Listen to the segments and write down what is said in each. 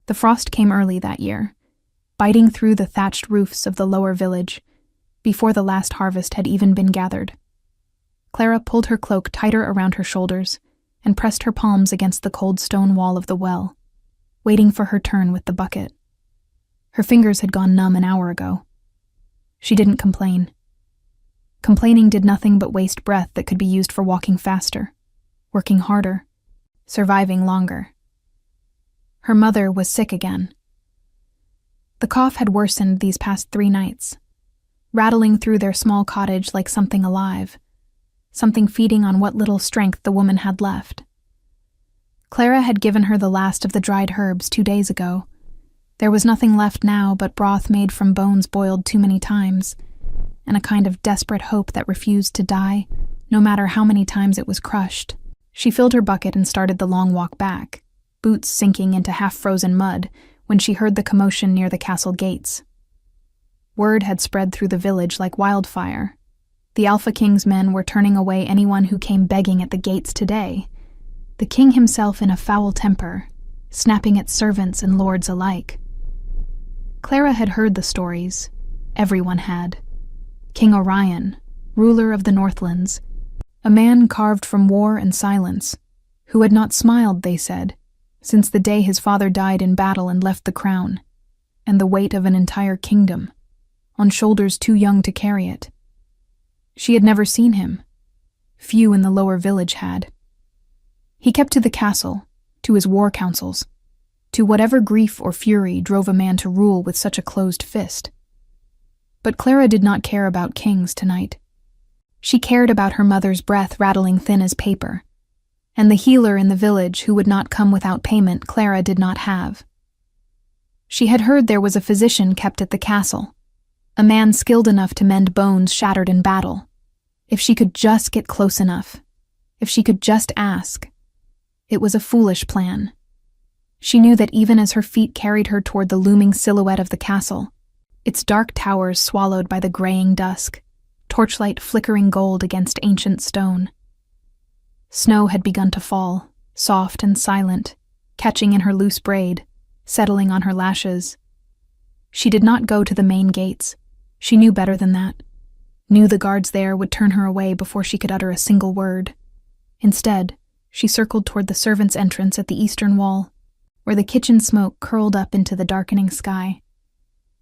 The frost came early that year, biting through the thatched roofs of the lower village, before the last harvest had even been gathered. Clara pulled her cloak tighter around her shoulders and pressed her palms against the cold stone wall of the well, waiting for her turn with the bucket. Her fingers had gone numb an hour ago. She didn't complain. Complaining did nothing but waste breath that could be used for walking faster, working harder, surviving longer. Her mother was sick again. The cough had worsened these past 3 nights, rattling through their small cottage like something alive, something feeding on what little strength the woman had left. Clara had given her the last of the dried herbs 2 days ago. There was nothing left now but broth made from bones boiled too many times, and a kind of desperate hope that refused to die, no matter how many times it was crushed. She filled her bucket and started the long walk back, boots sinking into half-frozen mud when she heard the commotion near the castle gates. Word had spread through the village like wildfire. The Alpha King's men were turning away anyone who came begging at the gates today, the king himself in a foul temper, snapping at servants and lords alike. Clara had heard the stories. Everyone had. King Orion, ruler of the Northlands, a man carved from war and silence, who had not smiled, they said, since the day his father died in battle and left the crown, and the weight of an entire kingdom, on shoulders too young to carry it. She had never seen him. Few in the lower village had. He kept to the castle, to his war councils, to whatever grief or fury drove a man to rule with such a closed fist. But Clara did not care about kings tonight. She cared about her mother's breath rattling thin as paper, and the healer in the village who would not come without payment Clara did not have. She had heard there was a physician kept at the castle, a man skilled enough to mend bones shattered in battle. If she could just get close enough, if she could just ask. It was a foolish plan. She knew that even as her feet carried her toward the looming silhouette of the castle, its dark towers swallowed by the graying dusk, torchlight flickering gold against ancient stone. Snow had begun to fall, soft and silent, catching in her loose braid, settling on her lashes. She did not go to the main gates. She knew better than that. Knew the guards there would turn her away before she could utter a single word. Instead, she circled toward the servants' entrance at the eastern wall, where the kitchen smoke curled up into the darkening sky,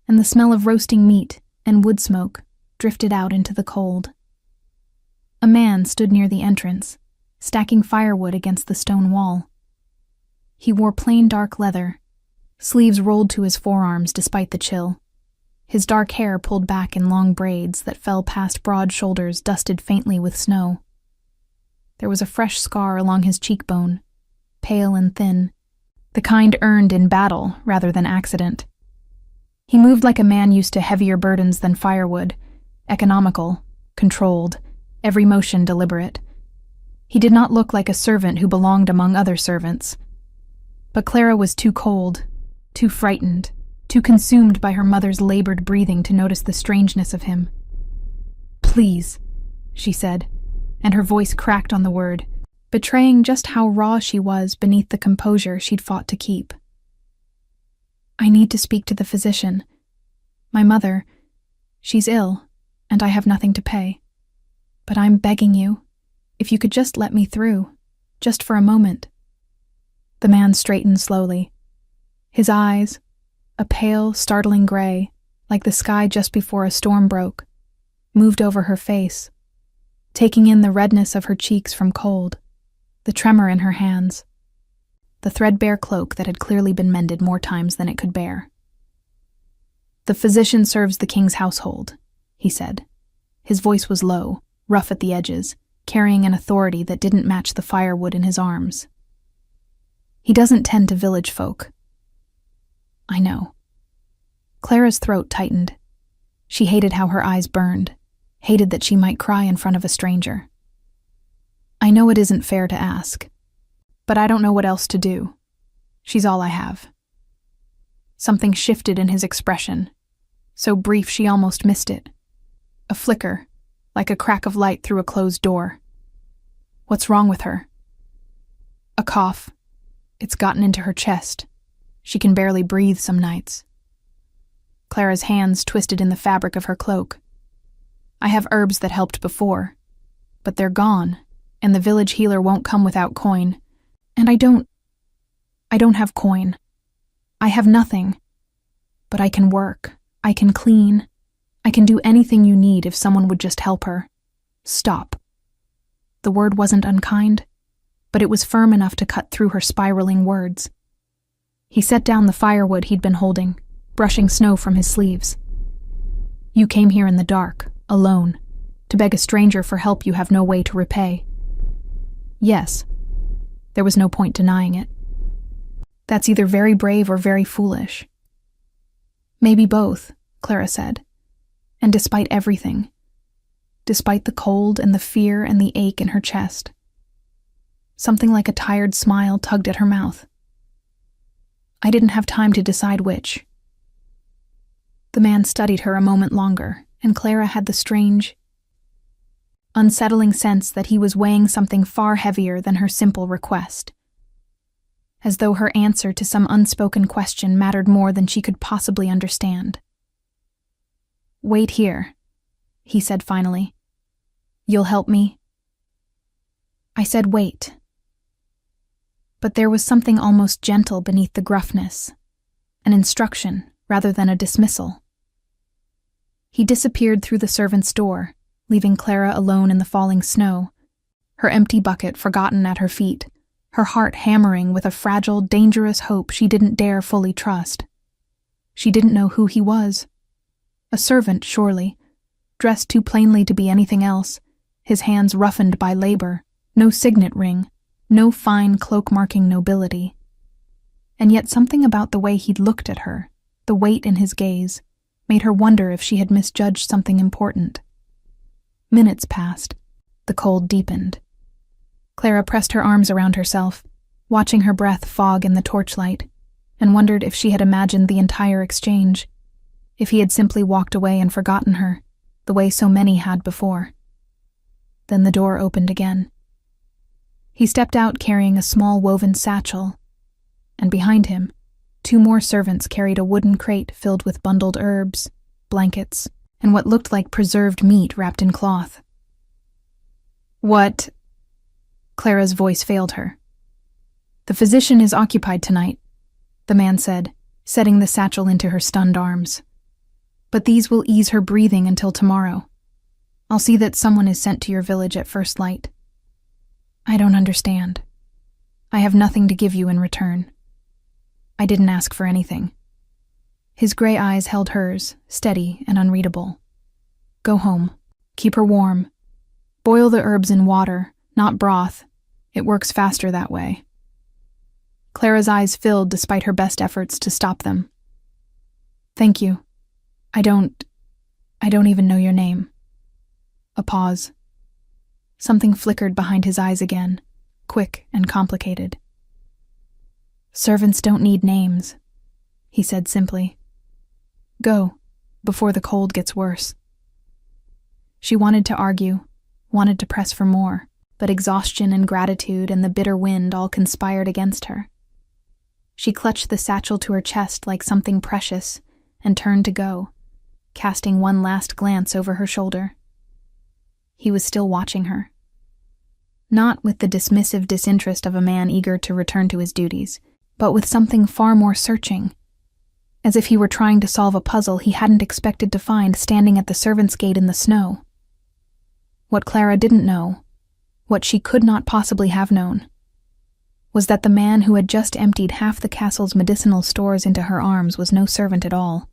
and the smell of roasting meat and wood smoke drifted out into the cold. A man stood near the entrance, stacking firewood against the stone wall. He wore plain dark leather, sleeves rolled to his forearms despite the chill, his dark hair pulled back in long braids that fell past broad shoulders dusted faintly with snow. There was a fresh scar along his cheekbone, pale and thin, the kind earned in battle rather than accident. He moved like a man used to heavier burdens than firewood, economical, controlled, every motion deliberate. He did not look like a servant who belonged among other servants. But Clara was too cold, too frightened, too consumed by her mother's labored breathing to notice the strangeness of him. "Please," she said, and her voice cracked on the word, betraying just how raw she was beneath the composure she'd fought to keep. "I need to speak to the physician. My mother, she's ill, and I have nothing to pay. But I'm begging you, if you could just let me through, just for a moment." The man straightened slowly. His eyes, a pale, startling gray, like the sky just before a storm broke, moved over her face, taking in the redness of her cheeks from cold, the tremor in her hands, the threadbare cloak that had clearly been mended more times than it could bear. "The physician serves the king's household," he said. His voice was low, rough at the edges, carrying an authority that didn't match the firewood in his arms. "He doesn't tend to village folk." "I know." Clara's throat tightened. She hated how her eyes burned, hated that she might cry in front of a stranger. "I know it isn't fair to ask, but I don't know what else to do. She's all I have." Something shifted in his expression, so brief she almost missed it. A flicker, like a crack of light through a closed door. "What's wrong with her?" "A cough. It's gotten into her chest. She can barely breathe some nights. Clara's hands twisted in the fabric of her cloak. I have herbs that helped before, but they're gone, and the village healer won't come without coin. And I don't have coin. I have nothing. But I can work. I can clean. I can do anything you need if someone would just help her. Stop. The word wasn't unkind, but it was firm enough to cut through her spiraling words. He set down the firewood he'd been holding, brushing snow from his sleeves. You came here in the dark, alone, to beg a stranger for help you have no way to repay. Yes. There was no point denying it. That's either very brave or very foolish. Maybe both, Clara said. And despite everything, despite the cold and the fear and the ache in her chest, something like a tired smile tugged at her mouth. I didn't have time to decide which. The man studied her a moment longer, and Clara had the strange, unsettling sense that he was weighing something far heavier than her simple request, as though her answer to some unspoken question mattered more than she could possibly understand. Wait here, he said finally. You'll help me? I said wait. But there was something almost gentle beneath the gruffness, an instruction rather than a dismissal. He disappeared through the servant's door, leaving Clara alone in the falling snow, her empty bucket forgotten at her feet, her heart hammering with a fragile, dangerous hope she didn't dare fully trust. She didn't know who he was. A servant, surely, dressed too plainly to be anything else, his hands roughened by labor, no signet ring, no fine cloak-marking nobility. And yet something about the way he'd looked at her, the weight in his gaze, made her wonder if she had misjudged something important. Minutes passed. The cold deepened. Clara pressed her arms around herself, watching her breath fog in the torchlight, and wondered if she had imagined the entire exchange, if he had simply walked away and forgotten her, the way so many had before. Then the door opened again. He stepped out carrying a small woven satchel, and behind him, 2 more servants carried a wooden crate filled with bundled herbs, blankets, and what looked like preserved meat wrapped in cloth. What? Clara's voice failed her. The physician is occupied tonight, the man said, setting the satchel into her stunned arms. But these will ease her breathing until tomorrow. I'll see that someone is sent to your village at first light. I don't understand. I have nothing to give you in return. I didn't ask for anything. His gray eyes held hers, steady and unreadable. Go home. Keep her warm. Boil the herbs in water, not broth. It works faster that way. Clara's eyes filled despite her best efforts to stop them. Thank you. I don't even know your name. A pause. Something flickered behind his eyes again, quick and complicated. Servants don't need names, he said simply. Go, before the cold gets worse. She wanted to argue, wanted to press for more, but exhaustion and gratitude and the bitter wind all conspired against her. She clutched the satchel to her chest like something precious and turned to go, casting one last glance over her shoulder. He was still watching her. Not with the dismissive disinterest of a man eager to return to his duties, but with something far more searching, as if he were trying to solve a puzzle he hadn't expected to find standing at the servants' gate in the snow. What Clara didn't know, what she could not possibly have known, was that the man who had just emptied half the castle's medicinal stores into her arms was no servant at all.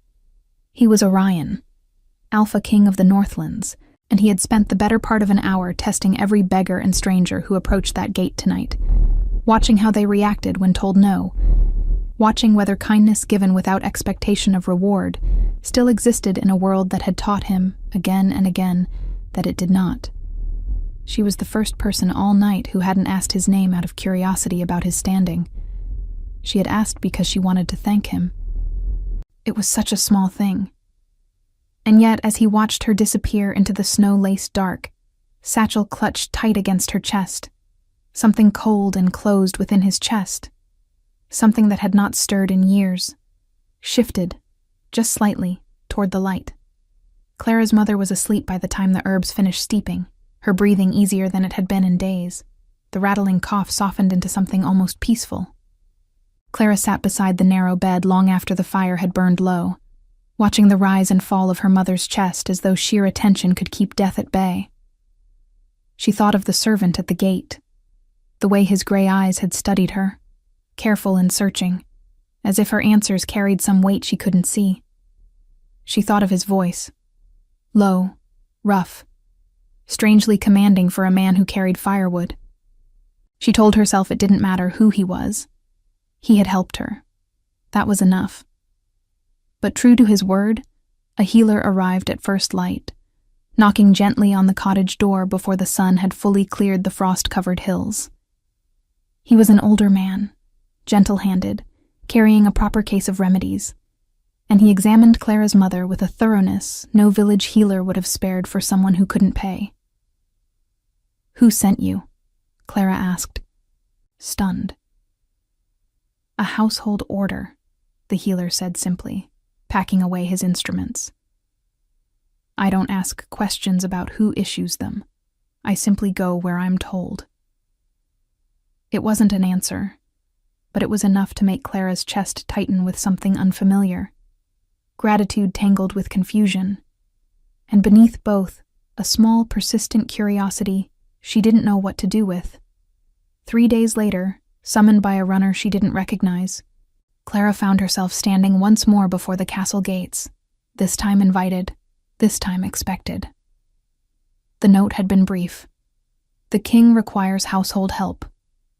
He was Orion, AlphaKing of the Northlands, and he had spent the better part of an hour testing every beggar and stranger who approached that gate tonight, watching how they reacted when told no, watching whether kindness given without expectation of reward still existed in a world that had taught him, again and again, that it did not. She was the first person all night who hadn't asked his name out of curiosity about his standing. She had asked because she wanted to thank him. It was such a small thing. And yet, as he watched her disappear into the snow-laced dark, satchel clutched tight against her chest, something cold and closed within his chest. Something that had not stirred in years shifted, just slightly, toward the light. Clara's mother was asleep by the time the herbs finished steeping, her breathing easier than it had been in days. The rattling cough softened into something almost peaceful. Clara sat beside the narrow bed long after the fire had burned low, watching the rise and fall of her mother's chest as though sheer attention could keep death at bay. She thought of the servant at the gate, the way his gray eyes had studied her, careful and searching, as if her answers carried some weight she couldn't see. She thought of his voice, low, rough, strangely commanding for a man who carried firewood. She told herself it didn't matter who he was. He had helped her. That was enough. But true to his word, a healer arrived at first light, knocking gently on the cottage door before the sun had fully cleared the frost-covered hills. He was an older man, gentle-handed, carrying a proper case of remedies, and he examined Clara's mother with a thoroughness no village healer would have spared for someone who couldn't pay. "Who sent you?" Clara asked, stunned. "A household order," the healer said simply, packing away his instruments. "I don't ask questions about who issues them. I simply go where I'm told." It wasn't an answer, but it was enough to make Clara's chest tighten with something unfamiliar. Gratitude tangled with confusion, and beneath both, a small, persistent curiosity she didn't know what to do with. 3 days later, summoned by a runner she didn't recognize, Clara found herself standing once more before the castle gates, this time invited, this time expected. The note had been brief. "The king requires household help.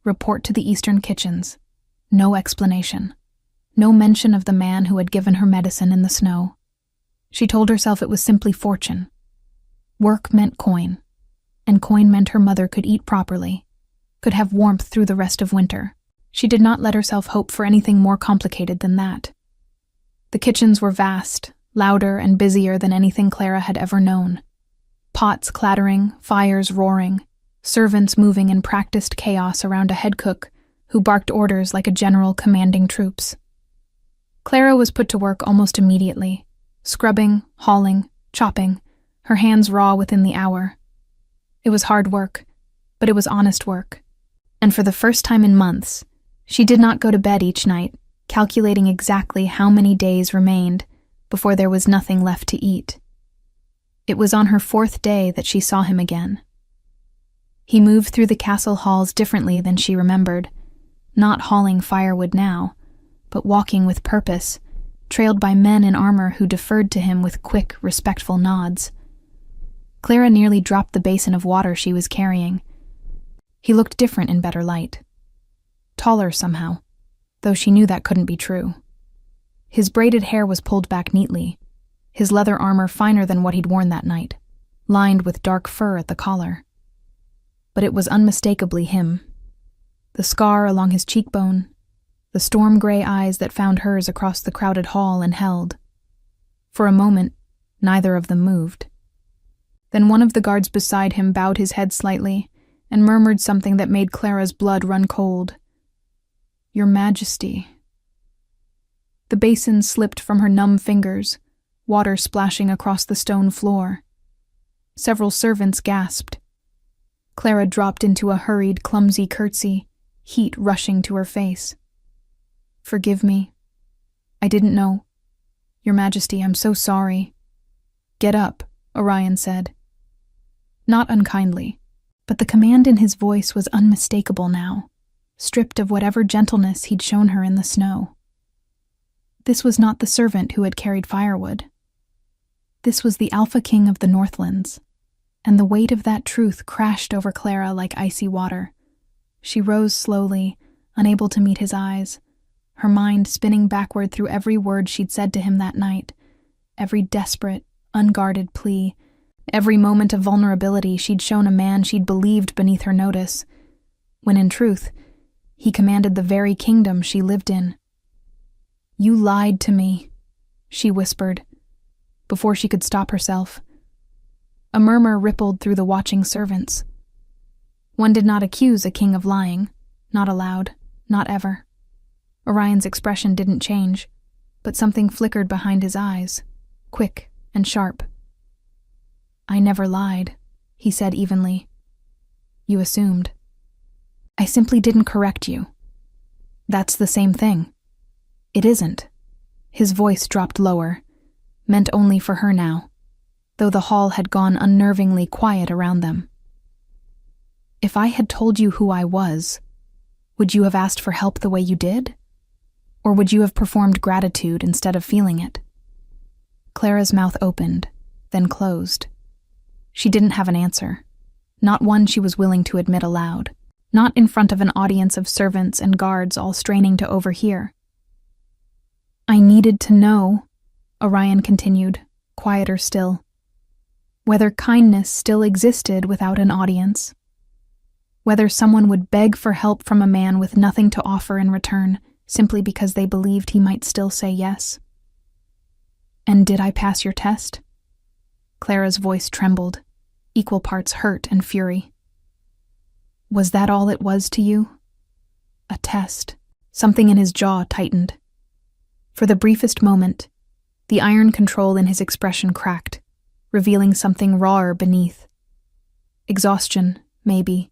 Report to the eastern kitchens." No explanation. No mention of the man who had given her medicine in the snow. She told herself it was simply fortune. Work meant coin, and coin meant her mother could eat properly, could have warmth through the rest of winter. She did not let herself hope for anything more complicated than that. The kitchens were vast, louder and busier than anything Clara had ever known. Pots clattering, fires roaring, servants moving in practiced chaos around a head cook who barked orders like a general commanding troops. Clara was put to work almost immediately, scrubbing, hauling, chopping, her hands raw within the hour. It was hard work, but it was honest work. And for the first time in months, she did not go to bed each night, calculating exactly how many days remained before there was nothing left to eat. It was on her 4th day that she saw him again. He moved through the castle halls differently than she remembered, not hauling firewood now, but walking with purpose, trailed by men in armor who deferred to him with quick, respectful nods. Clara nearly dropped the basin of water she was carrying. He looked different in better light. Taller somehow, though she knew that couldn't be true. His braided hair was pulled back neatly, his leather armor finer than what he'd worn that night, lined with dark fur at the collar. But it was unmistakably him. The scar along his cheekbone, the storm-gray eyes that found hers across the crowded hall and held. For a moment, neither of them moved. Then one of the guards beside him bowed his head slightly and murmured something that made Clara's blood run cold. "Your Majesty." The basin slipped from her numb fingers, water splashing across the stone floor. Several servants gasped. Clara dropped into a hurried, clumsy curtsy, heat rushing to her face. "Forgive me. I didn't know. Your Majesty, I'm so sorry." "Get up," Orion said. Not unkindly, but the command in his voice was unmistakable now, stripped of whatever gentleness he'd shown her in the snow. This was not the servant who had carried firewood. This was the AlphaKing of the Northlands, and the weight of that truth crashed over Clara like icy water. She rose slowly, unable to meet his eyes, her mind spinning backward through every word she'd said to him that night, every desperate, unguarded plea, every moment of vulnerability she'd shown a man she'd believed beneath her notice, when in truth, he commanded the very kingdom she lived in. "You lied to me," she whispered, before she could stop herself. A murmur rippled through the watching servants. One did not accuse a king of lying, not aloud, not ever. Orion's expression didn't change, but something flickered behind his eyes, quick and sharp. "I never lied," he said evenly. "You assumed. I simply didn't correct you. That's the same thing." "It isn't." His voice dropped lower, meant only for her now, though the hall had gone unnervingly quiet around them. "If I had told you who I was, would you have asked for help the way you did? Or would you have performed gratitude instead of feeling it?" Clara's mouth opened, then closed. She didn't have an answer, not one she was willing to admit aloud, not in front of an audience of servants and guards all straining to overhear. "I needed to know," Orion continued, quieter still, "whether kindness still existed without an audience. Whether someone would beg for help from a man with nothing to offer in return, simply because they believed he might still say yes." "And did I pass your test?" Clara's voice trembled, equal parts hurt and fury. "Was that all it was to you? A test?" Something in his jaw tightened. For the briefest moment, the iron control in his expression cracked, revealing something rawer beneath. Exhaustion, maybe,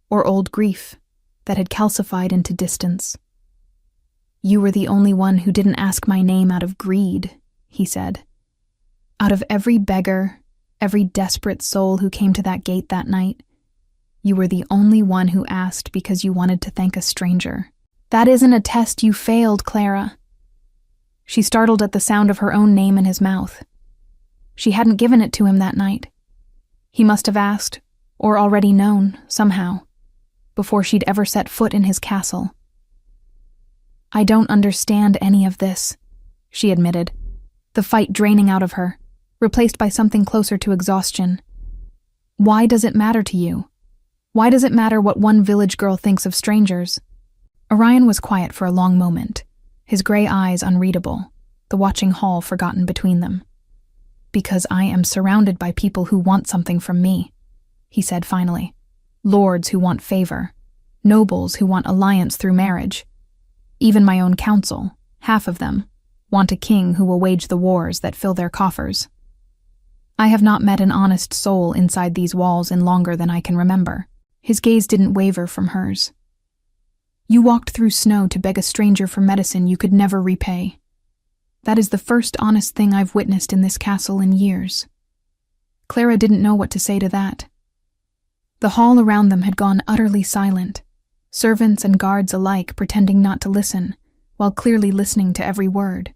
or old grief that had calcified into distance. "You were the only one who didn't ask my name out of greed," he said. "Out of every beggar, every desperate soul who came to that gate that night, you were the only one who asked because you wanted to thank a stranger. That isn't a test you failed, Clara." She startled at the sound of her own name in his mouth. She hadn't given it to him that night. He must have asked, or already known, somehow, before she'd ever set foot in his castle. "I don't understand any of this," she admitted, the fight draining out of her, replaced by something closer to exhaustion. "Why does it matter to you? Why does it matter what one village girl thinks of strangers?" Orion was quiet for a long moment, his gray eyes unreadable, the watching hall forgotten between them. "Because I am surrounded by people who want something from me," he said finally. "Lords who want favor, nobles who want alliance through marriage. Even my own council, half of them, want a king who will wage the wars that fill their coffers. I have not met an honest soul inside these walls in longer than I can remember." His gaze didn't waver from hers. "You walked through snow to beg a stranger for medicine you could never repay. That is the first honest thing I've witnessed in this castle in years." Clara didn't know what to say to that. The hall around them had gone utterly silent, servants and guards alike pretending not to listen, while clearly listening to every word.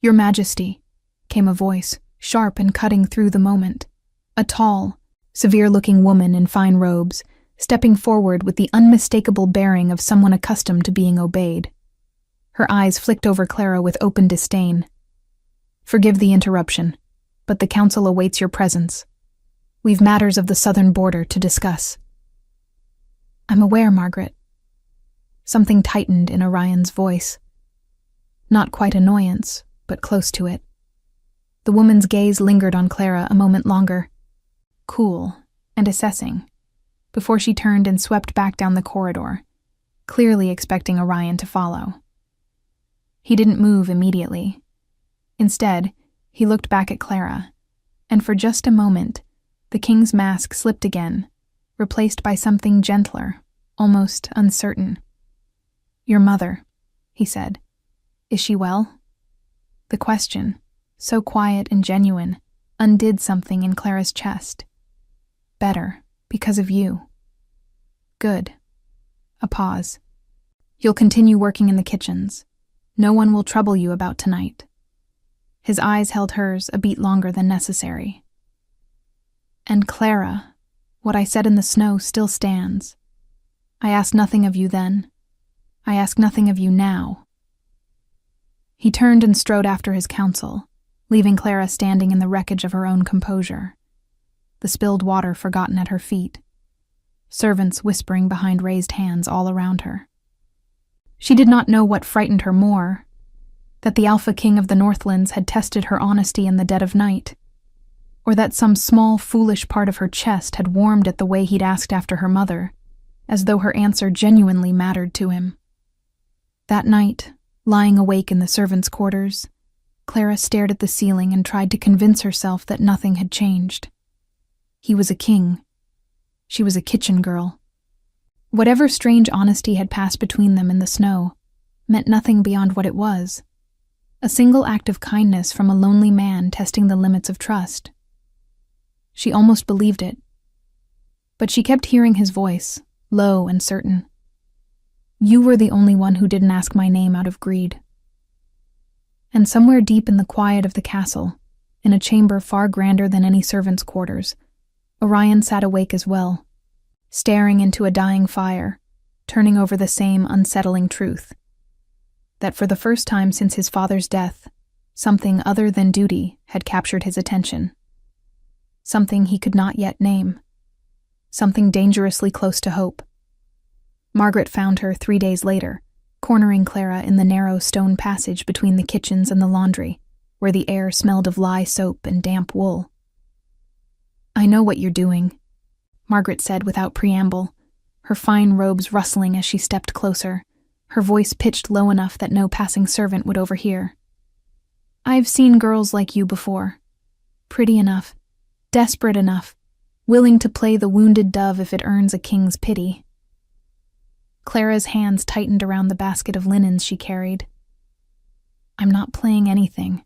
"Your Majesty," came a voice, sharp and cutting through the moment. A tall, severe-looking woman in fine robes, stepping forward with the unmistakable bearing of someone accustomed to being obeyed. Her eyes flicked over Clara with open disdain. "Forgive the interruption, but the council awaits your presence. We've matters of the southern border to discuss." "I'm aware, Margaret." Something tightened in Orion's voice. Not quite annoyance, but close to it. The woman's gaze lingered on Clara a moment longer, cool and assessing, before she turned and swept back down the corridor, clearly expecting Orion to follow. He didn't move immediately. Instead, he looked back at Clara, and for just a moment, the king's mask slipped again, replaced by something gentler, almost uncertain. "Your mother," he said. "Is she well?" The question, so quiet and genuine, undid something in Clara's chest. "Better, because of you." "Good." A pause. "You'll continue working in the kitchens. No one will trouble you about tonight." His eyes held hers a beat longer than necessary. "And Clara, what I said in the snow still stands. I asked nothing of you then. I ask nothing of you now." He turned and strode after his counsel, leaving Clara standing in the wreckage of her own composure, the spilled water forgotten at her feet, servants whispering behind raised hands all around her. She did not know what frightened her more, that the Alpha King of the Northlands had tested her honesty in the dead of night, or that some small, foolish part of her chest had warmed at the way he'd asked after her mother, as though her answer genuinely mattered to him. That night, lying awake in the servants' quarters, Clara stared at the ceiling and tried to convince herself that nothing had changed. He was a king. She was a kitchen girl. Whatever strange honesty had passed between them in the snow meant nothing beyond what it was. A single act of kindness from a lonely man testing the limits of trust. She almost believed it. But she kept hearing his voice, low and certain. You were the only one who didn't ask my name out of greed. And somewhere deep in the quiet of the castle, in a chamber far grander than any servant's quarters, Orion sat awake as well, staring into a dying fire, turning over the same unsettling truth. That for the first time since his father's death, something other than duty had captured his attention. Something he could not yet name. Something dangerously close to hope. Margaret found her 3 days later, cornering Clara in the narrow stone passage between the kitchens and the laundry, where the air smelled of lye soap and damp wool. I know what you're doing, Margaret said without preamble, her fine robes rustling as she stepped closer, her voice pitched low enough that no passing servant would overhear. I've seen girls like you before. Pretty enough, desperate enough, willing to play the wounded dove if it earns a king's pity. Clara's hands tightened around the basket of linens she carried. I'm not playing anything.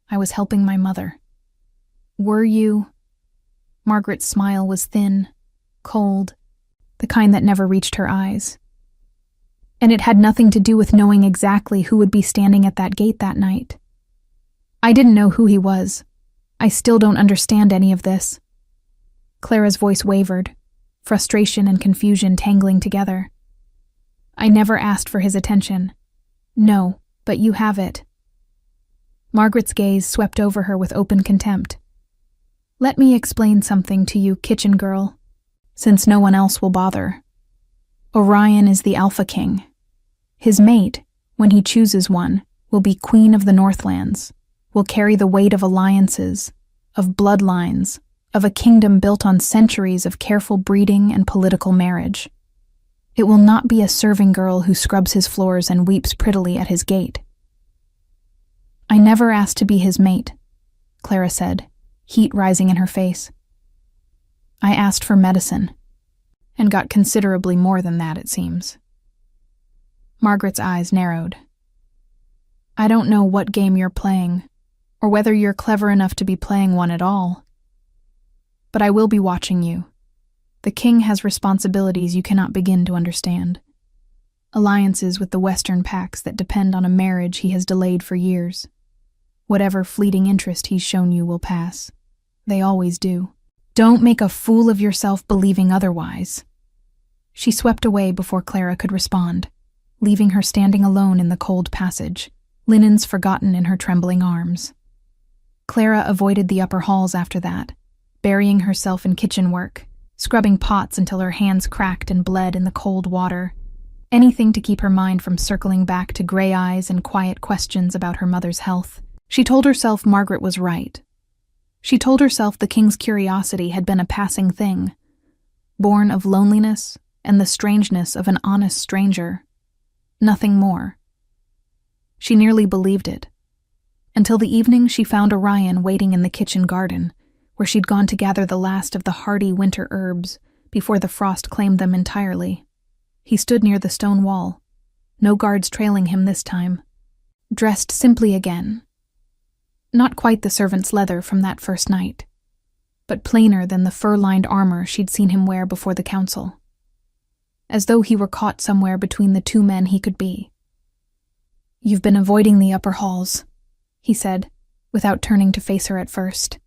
I was helping my mother. Were you? Margaret's smile was thin, cold, the kind that never reached her eyes. And it had nothing to do with knowing exactly who would be standing at that gate that night. I didn't know who he was. I still don't understand any of this. Clara's voice wavered, frustration and confusion tangling together. I never asked for his attention. No, but you have it. Margaret's gaze swept over her with open contempt. Let me explain something to you, kitchen girl, since no one else will bother. Orion is the Alpha King. His mate, when he chooses one, will be Queen of the Northlands, will carry the weight of alliances, of bloodlines, of a kingdom built on centuries of careful breeding and political marriage. It will not be a serving girl who scrubs his floors and weeps prettily at his gate. I never asked to be his mate, Clara said, heat rising in her face. I asked for medicine, and got considerably more than that, it seems. Margaret's eyes narrowed. I don't know what game you're playing, or whether you're clever enough to be playing one at all. But I will be watching you. The king has responsibilities you cannot begin to understand. Alliances with the Western pacts that depend on a marriage he has delayed for years. Whatever fleeting interest he's shown you will pass. They always do. Don't make a fool of yourself believing otherwise. She swept away before Clara could respond, leaving her standing alone in the cold passage, linens forgotten in her trembling arms. Clara avoided the upper halls after that, burying herself in kitchen work, scrubbing pots until her hands cracked and bled in the cold water, anything to keep her mind from circling back to gray eyes and quiet questions about her mother's health. She told herself Margaret was right. She told herself the king's curiosity had been a passing thing, born of loneliness and the strangeness of an honest stranger. Nothing more. She nearly believed it, until the evening she found Orion waiting in the kitchen garden, where she'd gone to gather the last of the hardy winter herbs before the frost claimed them entirely. He stood near the stone wall, no guards trailing him this time, dressed simply again. Not quite the servant's leather from that first night, but plainer than the fur-lined armor she'd seen him wear before the council. As though he were caught somewhere between the two men he could be. You've been avoiding the upper halls, he said, without turning to face her at first.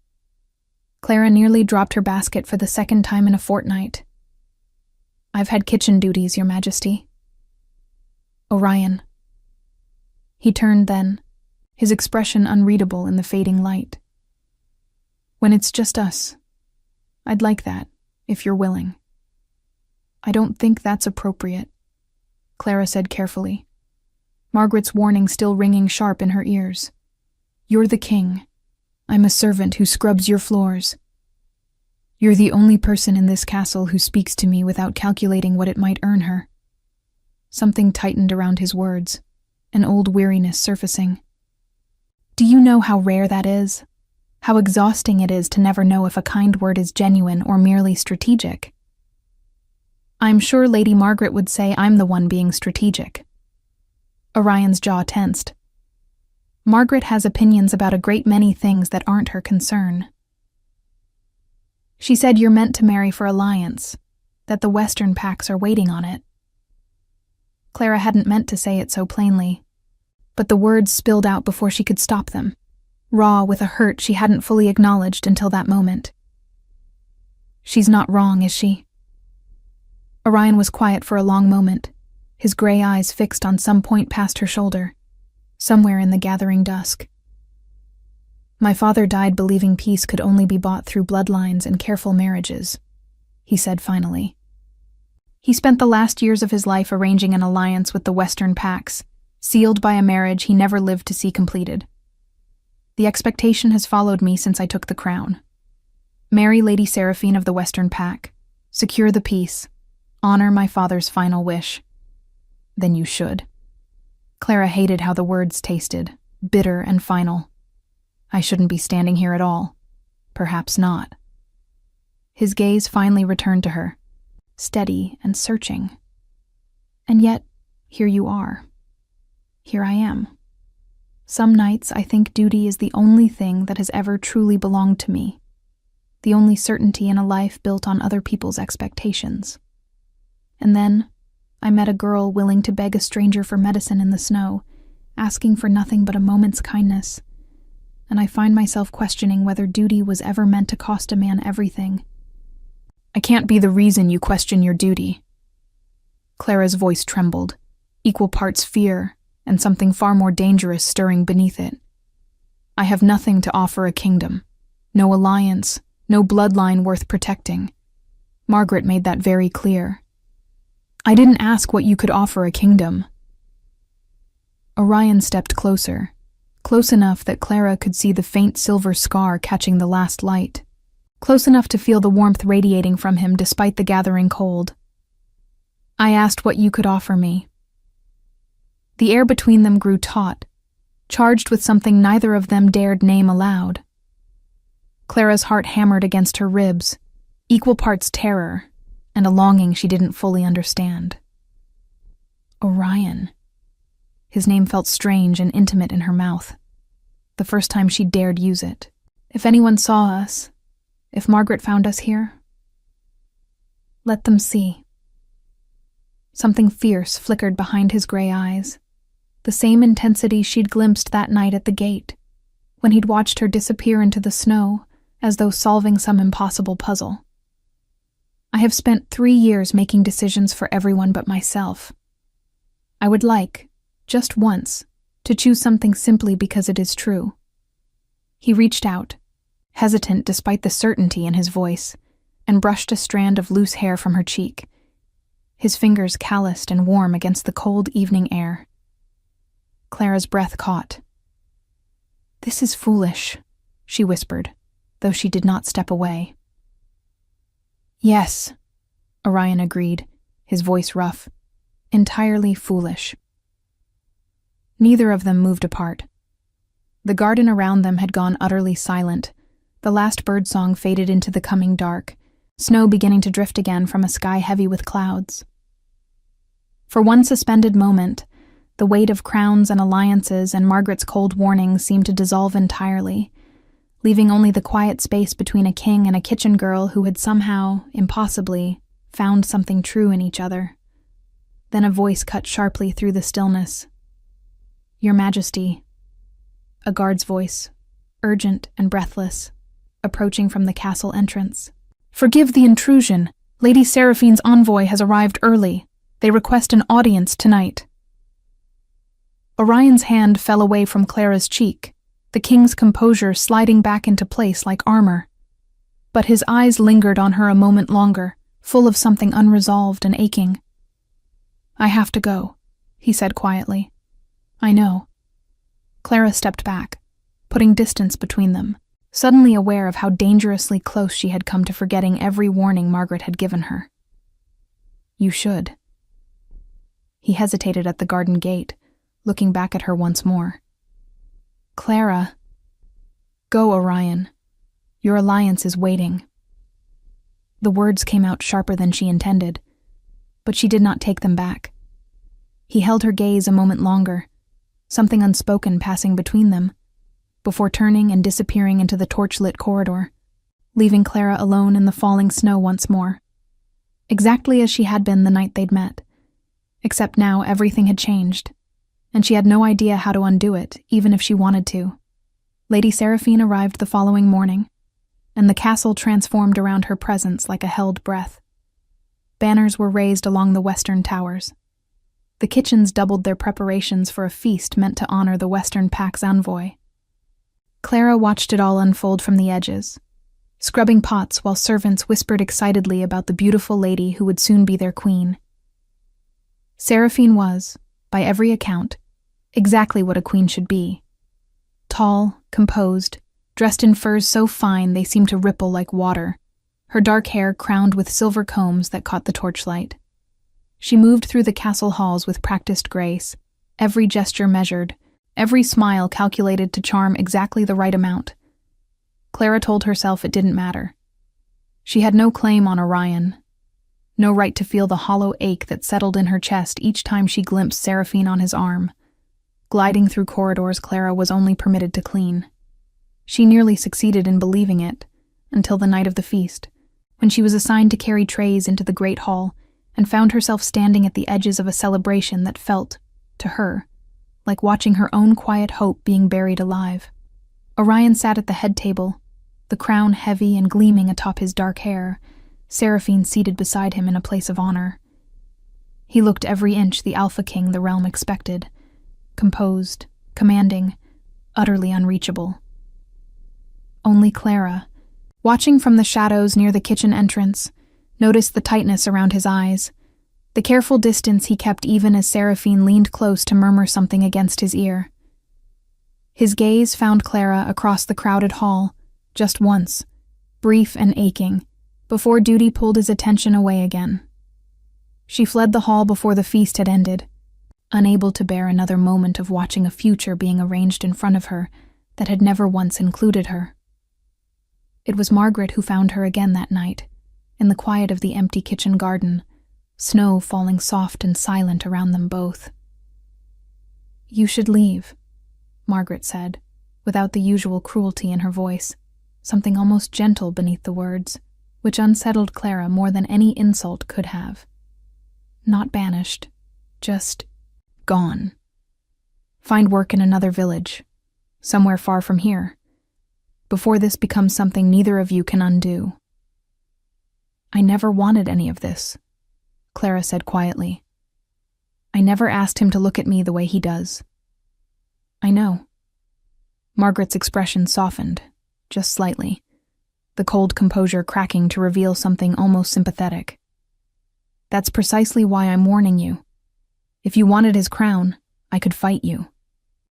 Clara nearly dropped her basket for the second time in a fortnight. I've had kitchen duties, Your Majesty. Orion. He turned then, his expression unreadable in the fading light. When it's just us, I'd like that, if you're willing. I don't think that's appropriate, Clara said carefully, Margaret's warning still ringing sharp in her ears. You're the king. I'm a servant who scrubs your floors. You're the only person in this castle who speaks to me without calculating what it might earn her. Something tightened around his words, an old weariness surfacing. Do you know how rare that is? How exhausting it is to never know if a kind word is genuine or merely strategic? I'm sure Lady Margaret would say I'm the one being strategic. Orion's jaw tensed. Margaret has opinions about a great many things that aren't her concern. She said you're meant to marry for alliance, that the Western packs are waiting on it. Clara hadn't meant to say it so plainly, but the words spilled out before she could stop them, raw with a hurt she hadn't fully acknowledged until that moment. She's not wrong, is she? Orion was quiet for a long moment, his gray eyes fixed on some point past her shoulder, somewhere in the gathering dusk. My father died believing peace could only be bought through bloodlines and careful marriages, he said finally. He spent the last years of his life arranging an alliance with the Western packs, sealed by a marriage he never lived to see completed. The expectation has followed me since I took the crown. Marry Lady Seraphine of the Western pack, secure the peace, honor my father's final wish. Then you should. Clara hated how the words tasted, bitter and final. I shouldn't be standing here at all. Perhaps not. His gaze finally returned to her, steady and searching. And yet, here you are. Here I am. Some nights I think duty is the only thing that has ever truly belonged to me, the only certainty in a life built on other people's expectations. And then, I met a girl willing to beg a stranger for medicine in the snow, asking for nothing but a moment's kindness, and I find myself questioning whether duty was ever meant to cost a man everything. I can't be the reason you question your duty. Clara's voice trembled, equal parts fear and something far more dangerous stirring beneath it. I have nothing to offer a kingdom, no alliance, no bloodline worth protecting. Margaret made that very clear. I didn't ask what you could offer a kingdom. Orion stepped closer, close enough that Clara could see the faint silver scar catching the last light, close enough to feel the warmth radiating from him despite the gathering cold. I asked what you could offer me. The air between them grew taut, charged with something neither of them dared name aloud. Clara's heart hammered against her ribs, equal parts terror, and a longing she didn't fully understand. Orion. His name felt strange and intimate in her mouth, the first time she dared use it. If anyone saw us, if Margaret found us here, let them see. Something fierce flickered behind his gray eyes, the same intensity she'd glimpsed that night at the gate, when he'd watched her disappear into the snow as though solving some impossible puzzle. I have spent 3 years making decisions for everyone but myself. I would like, just once, to choose something simply because it is true. He reached out, hesitant despite the certainty in his voice, and brushed a strand of loose hair from her cheek, his fingers calloused and warm against the cold evening air. Clara's breath caught. This is foolish, she whispered, though she did not step away. Yes, Orion agreed, his voice rough. Entirely foolish. Neither of them moved apart. The garden around them had gone utterly silent. The last birdsong faded into the coming dark, snow beginning to drift again from a sky heavy with clouds. For one suspended moment, the weight of crowns and alliances and Margaret's cold warnings seemed to dissolve entirely, leaving only the quiet space between a king and a kitchen girl who had somehow, impossibly, found something true in each other. Then a voice cut sharply through the stillness. Your Majesty. A guard's voice, urgent and breathless, approaching from the castle entrance. Forgive the intrusion. Lady Seraphine's envoy has arrived early. They request an audience tonight. Orion's hand fell away from Clara's cheek, the king's composure sliding back into place like armor. But his eyes lingered on her a moment longer, full of something unresolved and aching. I have to go, he said quietly. I know. Clara stepped back, putting distance between them, suddenly aware of how dangerously close she had come to forgetting every warning Margaret had given her. You should. He hesitated at the garden gate, looking back at her once more. "Clara." "Go, Orion. Your alliance is waiting." The words came out sharper than she intended, but she did not take them back. He held her gaze a moment longer, something unspoken passing between them, before turning and disappearing into the torch-lit corridor, leaving Clara alone in the falling snow once more. Exactly as she had been the night they'd met, except now everything had changed, and she had no idea how to undo it, even if she wanted to. Lady Seraphine arrived the following morning, and the castle transformed around her presence like a held breath. Banners were raised along the western towers. The kitchens doubled their preparations for a feast meant to honor the Western Pack's envoy. Clara watched it all unfold from the edges, scrubbing pots while servants whispered excitedly about the beautiful lady who would soon be their queen. Seraphine was, by every account, exactly what a queen should be. Tall, composed, dressed in furs so fine they seemed to ripple like water, her dark hair crowned with silver combs that caught the torchlight. She moved through the castle halls with practiced grace, every gesture measured, every smile calculated to charm exactly the right amount. Clara told herself it didn't matter. She had no claim on Orion, no right to feel the hollow ache that settled in her chest each time she glimpsed Seraphine on his arm. Gliding through corridors Clara was only permitted to clean. She nearly succeeded in believing it, until the night of the feast, when she was assigned to carry trays into the great hall and found herself standing at the edges of a celebration that felt, to her, like watching her own quiet hope being buried alive. Orion sat at the head table, the crown heavy and gleaming atop his dark hair, Seraphine seated beside him in a place of honor. He looked every inch the Alpha King the realm expected, composed, commanding, utterly unreachable. Only Clara, watching from the shadows near the kitchen entrance, noticed the tightness around his eyes, the careful distance he kept even as Seraphine leaned close to murmur something against his ear. His gaze found Clara across the crowded hall, just once, brief and aching, before duty pulled his attention away again. She fled the hall before the feast had ended, unable to bear another moment of watching a future being arranged in front of her that had never once included her. It was Margaret who found her again that night, in the quiet of the empty kitchen garden, snow falling soft and silent around them both. "You should leave," Margaret said, without the usual cruelty in her voice, something almost gentle beneath the words, which unsettled Clara more than any insult could have. "Not banished, just gone. Find work in another village, somewhere far from here, before this becomes something neither of you can undo." "I never wanted any of this," Clara said quietly. "I never asked him to look at me the way he does." "I know." Margaret's expression softened, just slightly, the cold composure cracking to reveal something almost sympathetic. "That's precisely why I'm warning you. If you wanted his crown, I could fight you.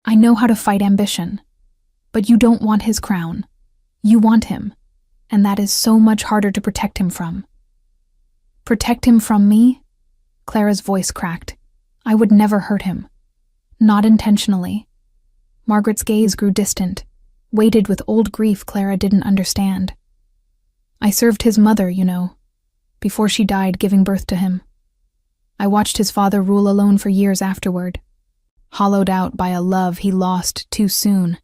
I know how to fight ambition, but you don't want his crown. You want him, and that is so much harder to protect him from." "Protect him from me?" Clara's voice cracked. "I would never hurt him. Not intentionally." Margaret's gaze grew distant, weighted with old grief Clara didn't understand. "I served his mother, you know, before she died giving birth to him. I watched his father rule alone for years afterward, hollowed out by a love he lost too soon.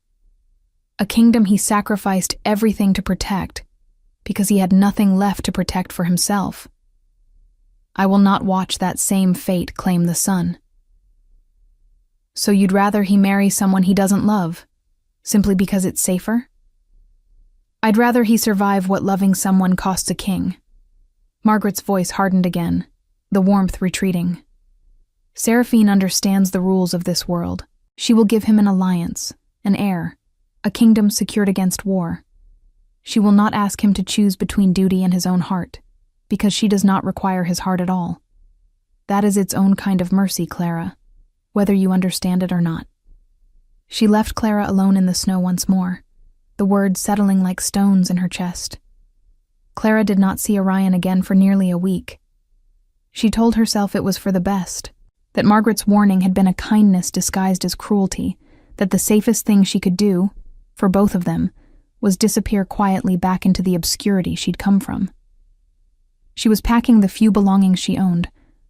A kingdom he sacrificed everything to protect, because he had nothing left to protect for himself. I will not watch that same fate claim the son." "So you'd rather he marry someone he doesn't love, simply because it's safer?" "I'd rather he survive what loving someone costs a king." Margaret's voice hardened again, the warmth retreating. "Seraphine understands the rules of this world. She will give him an alliance, an heir, a kingdom secured against war. She will not ask him to choose between duty and his own heart, because she does not require his heart at all. That is its own kind of mercy, Clara, whether you understand it or not." She left Clara alone in the snow once more, the words settling like stones in her chest. Clara did not see Orion again for nearly a week. She told herself it was for the best, that Margaret's warning had been a kindness disguised as cruelty, that the safest thing she could do, for both of them, was disappear quietly back into the obscurity she'd come from. She was packing the few belongings she owned,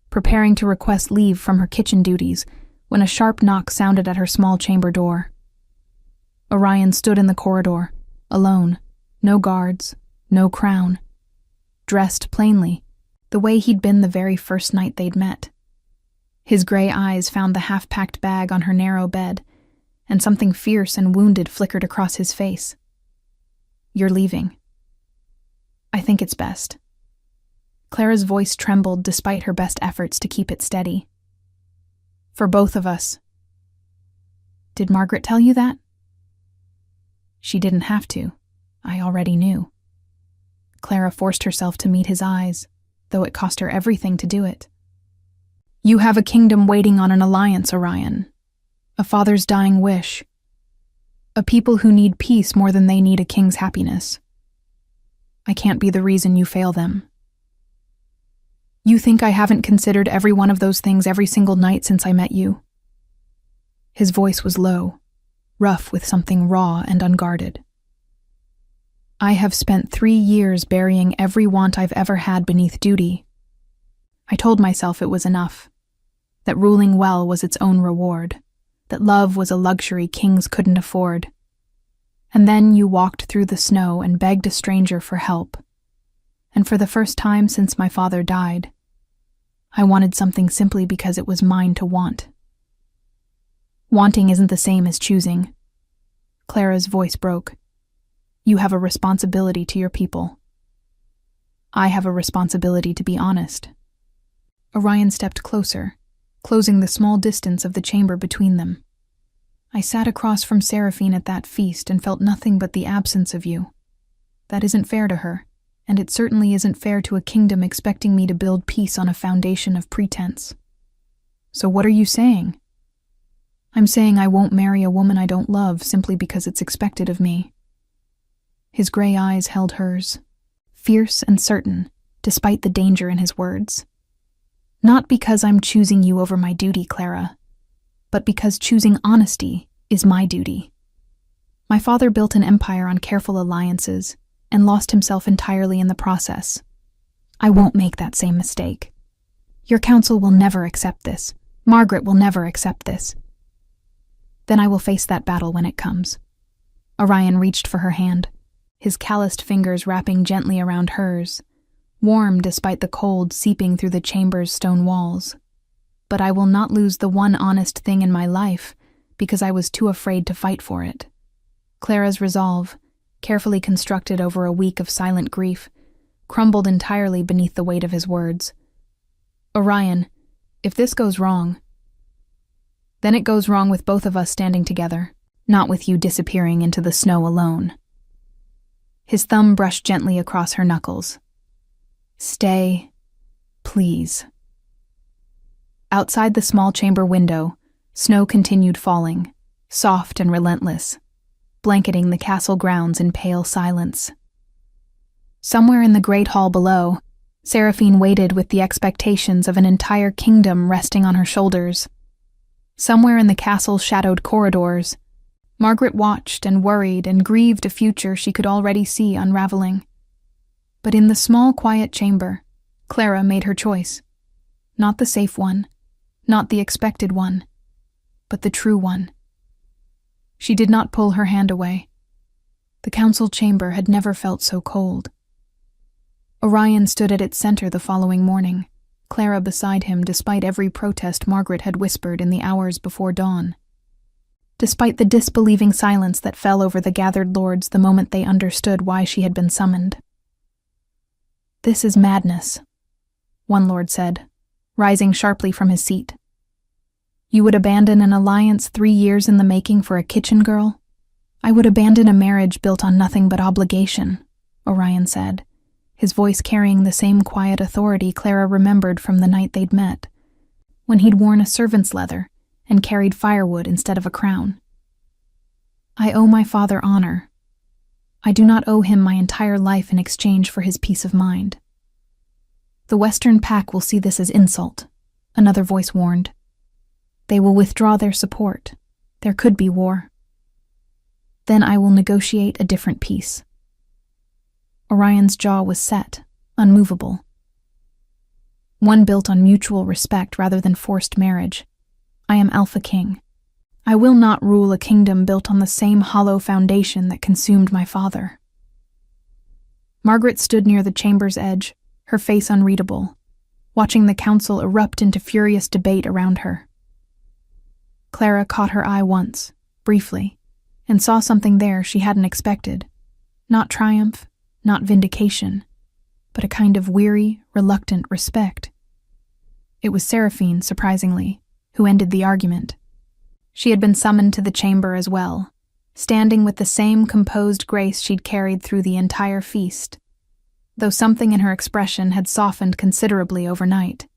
preparing to request leave from her kitchen duties, when a sharp knock sounded at her small chamber door. Orion stood in the corridor, alone, no guards, no crown, dressed plainly, the way he'd been the very first night they'd met. His gray eyes found the half-packed bag on her narrow bed, and something fierce and wounded flickered across his face. "You're leaving." "I think it's best." Clara's voice trembled despite her best efforts to keep it steady. "For both of us." "Did Margaret tell you that?" "She didn't have to. I already knew." Clara forced herself to meet his eyes, though it cost her everything to do it. "You have a kingdom waiting on an alliance, Orion. A father's dying wish. A people who need peace more than they need a king's happiness. I can't be the reason you fail them." "You think I haven't considered every one of those things every single night since I met you?" His voice was low, rough with something raw and unguarded. "I have spent 3 years burying every want I've ever had beneath duty. I told myself it was enough, that ruling well was its own reward, that love was a luxury kings couldn't afford. And then you walked through the snow and begged a stranger for help. And for the first time since my father died, I wanted something simply because it was mine to want." "Wanting isn't the same as choosing." Clara's voice broke. "You have a responsibility to your people." "I have a responsibility to be honest." Orion stepped closer, closing the small distance of the chamber between them. "I sat across from Seraphine at that feast and felt nothing but the absence of you. That isn't fair to her, and it certainly isn't fair to a kingdom expecting me to build peace on a foundation of pretense." "So what are you saying?" "I'm saying I won't marry a woman I don't love simply because it's expected of me." His gray eyes held hers, fierce and certain, despite the danger in his words. "Not because I'm choosing you over my duty, Clara, but because choosing honesty is my duty. My father built an empire on careful alliances and lost himself entirely in the process. I won't make that same mistake. Your council will never accept this. Margaret will never accept this. Then I will face that battle when it comes." Orion reached for her hand, his calloused fingers wrapping gently around hers, warm despite the cold seeping through the chamber's stone walls. "But I will not lose the one honest thing in my life because I was too afraid to fight for it." Clara's resolve, carefully constructed over a week of silent grief, crumbled entirely beneath the weight of his words. "Orion, if this goes wrong, then it goes wrong with both of us standing together, not with you disappearing into the snow alone." His thumb brushed gently across her knuckles. "Stay, please." Outside the small chamber window, snow continued falling, soft and relentless, blanketing the castle grounds in pale silence. Somewhere in the great hall below, Seraphine waited with the expectations of an entire kingdom resting on her shoulders. Somewhere in the castle's shadowed corridors, Margaret watched and worried and grieved a future she could already see unraveling. But in the small, quiet chamber, Clara made her choice. Not the safe one, not the expected one, but the true one. She did not pull her hand away. The council chamber had never felt so cold. Orion stood at its center the following morning, Clara beside him despite every protest Margaret had whispered in the hours before dawn. Despite the disbelieving silence that fell over the gathered lords the moment they understood why she had been summoned. "This is madness," one lord said, rising sharply from his seat. "You would abandon an alliance 3 years in the making for a kitchen girl?" "I would abandon a marriage built on nothing but obligation," Orion said, his voice carrying the same quiet authority Clara remembered from the night they'd met, when he'd worn a servant's leather and carried firewood instead of a crown. "I owe my father honor. I do not owe him my entire life in exchange for his peace of mind." "The Western Pack will see this as insult," another voice warned, They will withdraw their support. There could be war. Then I will negotiate a different peace. Orion's jaw was set, unmovable. One built on mutual respect rather than forced marriage. I am AlphaKing. I will not rule a kingdom built on the same hollow foundation that consumed my father. Margaret stood near the chamber's edge, her face unreadable, watching the council erupt into furious debate around her. Clara caught her eye once, briefly, and saw something there she hadn't expected. Not triumph, not vindication, but a kind of weary, reluctant respect. It was Seraphine, surprisingly, who ended the argument. She had been summoned to the chamber as well, standing with the same composed grace she'd carried through the entire feast, though something in her expression had softened considerably overnight.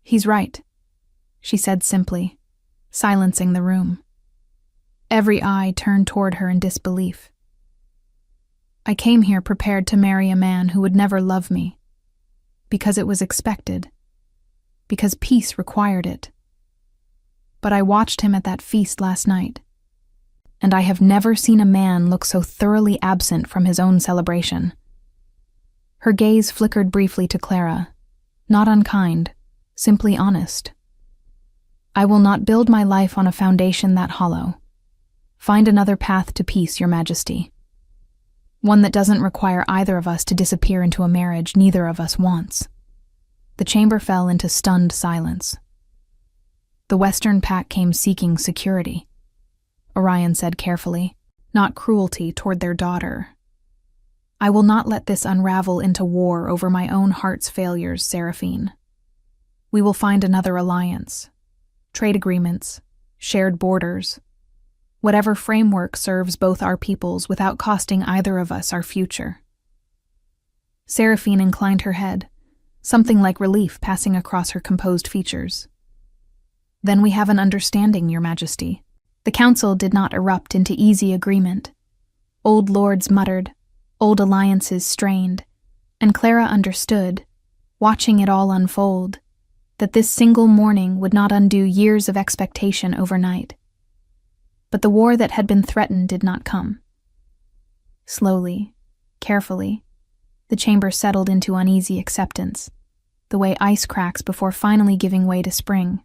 "He's right," she said simply, silencing the room. Every eye turned toward her in disbelief. "I came here prepared to marry a man who would never love me, because it was expected, because peace required it. But I watched him at that feast last night, and I have never seen a man look so thoroughly absent from his own celebration." Her gaze flickered briefly to Clara, not unkind, simply honest. "I will not build my life on a foundation that hollow. Find another path to peace, Your Majesty. One that doesn't require either of us to disappear into a marriage neither of us wants." The chamber fell into stunned silence. "The Western Pack came seeking security," Orion said carefully, "not cruelty toward their daughter. I will not let this unravel into war over my own heart's failures, Seraphine. We will find another alliance. Trade agreements, shared borders. Whatever framework serves both our peoples without costing either of us our future." Seraphine inclined her head, something like relief passing across her composed features. "Then we have an understanding, Your Majesty." The council did not erupt into easy agreement. Old lords muttered, old alliances strained, and Clara understood, watching it all unfold, that this single morning would not undo years of expectation overnight. But the war that had been threatened did not come. Slowly, carefully, the chamber settled into uneasy acceptance, the way ice cracks before finally giving way to spring.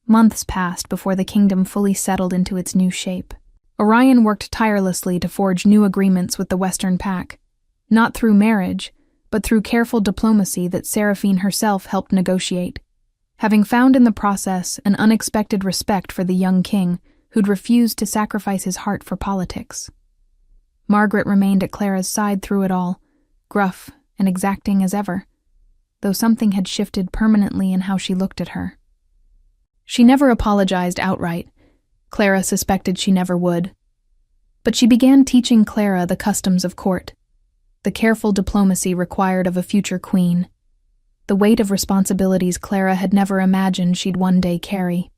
Months passed before the kingdom fully settled into its new shape. Orion worked tirelessly to forge new agreements with the Western Pack, not through marriage, but through careful diplomacy that Seraphine herself helped negotiate, having found in the process an unexpected respect for the young king who'd refused to sacrifice his heart for politics. Margaret remained at Clara's side through it all, gruff and exacting as ever, though something had shifted permanently in how she looked at her. She never apologized outright. Clara suspected she never would. But she began teaching Clara the customs of court, the careful diplomacy required of a future queen, the weight of responsibilities Clara had never imagined she'd one day carry.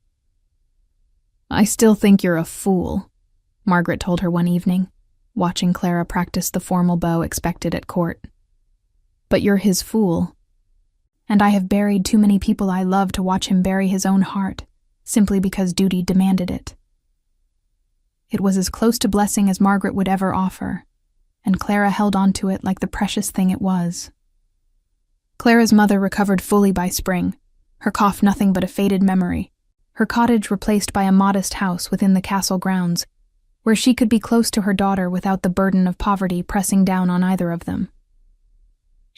"I still think you're a fool," Margaret told her one evening, watching Clara practice the formal bow expected at court. "But you're his fool. And I have buried too many people I love to watch him bury his own heart, simply because duty demanded it." It was as close to blessing as Margaret would ever offer, and Clara held on to it like the precious thing it was. Clara's mother recovered fully by spring, her cough nothing but a faded memory, her cottage replaced by a modest house within the castle grounds, where she could be close to her daughter without the burden of poverty pressing down on either of them.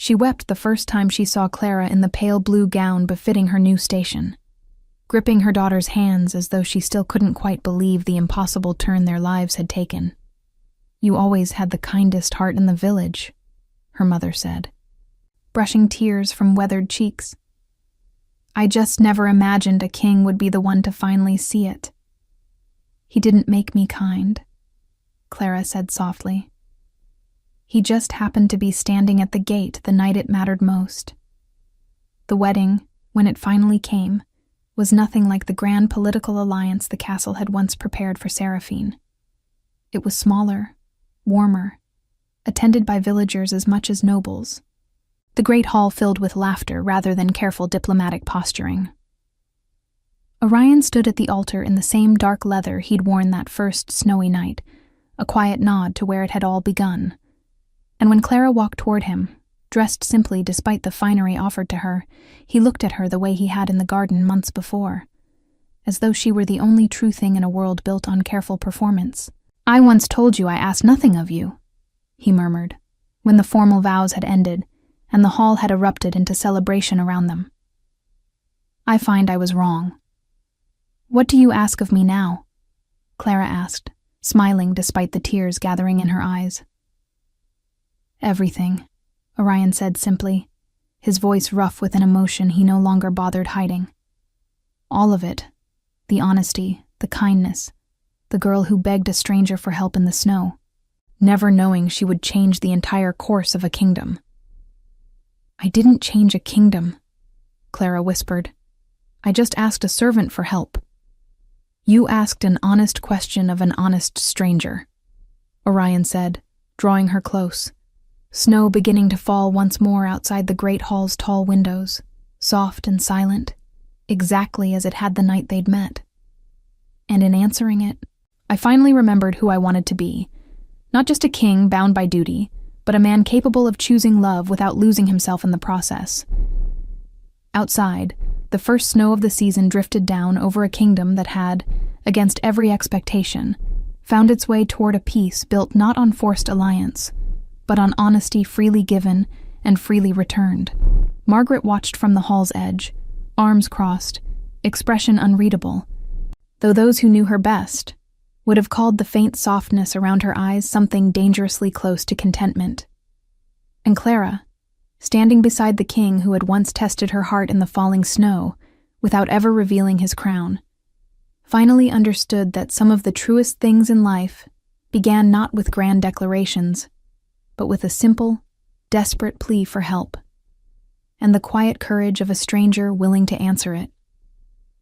She wept the first time she saw Clara in the pale blue gown befitting her new station, gripping her daughter's hands as though she still couldn't quite believe the impossible turn their lives had taken. "You always had the kindest heart in the village," her mother said, brushing tears from weathered cheeks. "I just never imagined a king would be the one to finally see it." "He didn't make me kind," Clara said softly. "He just happened to be standing at the gate the night it mattered most." The wedding, when it finally came, was nothing like the grand political alliance the castle had once prepared for Seraphine. It was smaller, warmer, attended by villagers as much as nobles, the great hall filled with laughter rather than careful diplomatic posturing. Orion stood at the altar in the same dark leather he'd worn that first snowy night, a quiet nod to where it had all begun. And when Clara walked toward him, dressed simply despite the finery offered to her, he looked at her the way he had in the garden months before, as though she were the only true thing in a world built on careful performance. "I once told you I asked nothing of you," he murmured, when the formal vows had ended and the hall had erupted into celebration around them. "I find I was wrong." "What do you ask of me now?" Clara asked, smiling despite the tears gathering in her eyes. "Everything," Orion said simply, his voice rough with an emotion he no longer bothered hiding. "All of it. The honesty, the kindness, the girl who begged a stranger for help in the snow, never knowing she would change the entire course of a kingdom." "I didn't change a kingdom," Clara whispered. "I just asked a servant for help." "You asked an honest question of an honest stranger," Orion said, drawing her close. Snow beginning to fall once more outside the great hall's tall windows, soft and silent, exactly as it had the night they'd met. "And in answering it, I finally remembered who I wanted to be. Not just a king bound by duty, but a man capable of choosing love without losing himself in the process." Outside, the first snow of the season drifted down over a kingdom that had, against every expectation, found its way toward a peace built not on forced alliance, but on honesty freely given and freely returned. Margaret watched from the hall's edge, arms crossed, expression unreadable, though those who knew her best would have called the faint softness around her eyes something dangerously close to contentment. And Clara, standing beside the king who had once tested her heart in the falling snow without ever revealing his crown, finally understood that some of the truest things in life began not with grand declarations, but with a simple, desperate plea for help, and the quiet courage of a stranger willing to answer it.